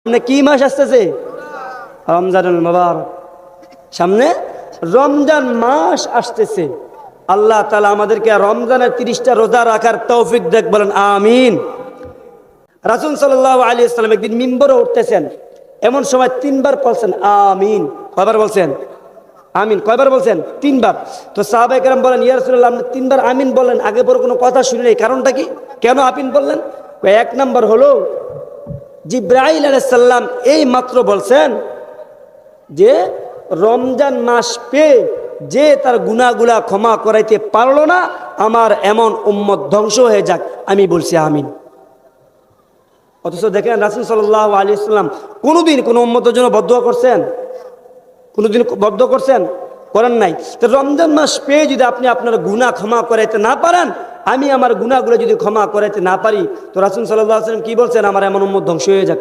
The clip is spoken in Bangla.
সামনে কি মাস আসতেছে? রমজানুল মুবারক। সামনে রমজান মাস আসতেছে। আল্লাহ তাআলা আমাদেরকে রমজানের 30টা রোজা রাখার তৌফিক দেখ, বলেন আমিন। রাসূল সাল্লাল্লাহু আলাইহি ওয়াসাল্লাম একদিন মিম্বরে উঠতেছেন, এমন সময় 3বার বলছেন আমিন। কয়বার বলছেন? আমিন। কয়বার বলছেন? 3বার। তো সাহাবায়ে কেরাম বলেন, ইয়া রাসূলুল্লাহ, আপনি 3বার আমিন বললেন, আগে পরে কোনো কথা শুনি নাই, কারণটা কি? কেন আমিন বললেন? এক নাম্বার হলো, জিবরাইল আলাইহিস সালাম এই মাত্র বলছেন যে রমজান মাস পেয়ে যে তার গুনাহগুলা ক্ষমা করাইতে পারলো না, আমার এমন উম্মত ধ্বংস হয়ে যাক, আমি বলছি আমিন। অথচ দেখেন রাসূল সাল্লাল্লাহু আলাইহি ওয়াসাল্লাম কোনোদিন কোনো উম্মতের জন্য বদদুয়া করছেন? কোনোদিন বদদুয়া করছেন? করেন নাই। তো রমজান মাস পেয়ে যদি আপনি আপনার গুনাহ ক্ষমা করাইতে না পারেন, আমি আমার গুনাহগুলো যদি ক্ষমা করাইতে না পারি, তো রাসূল সাল্লাল্লাহু আলাইহি ওয়াসাল্লাম কি বলছেন? আমার এমন উম্মত ধ্বংস হয়ে যাক।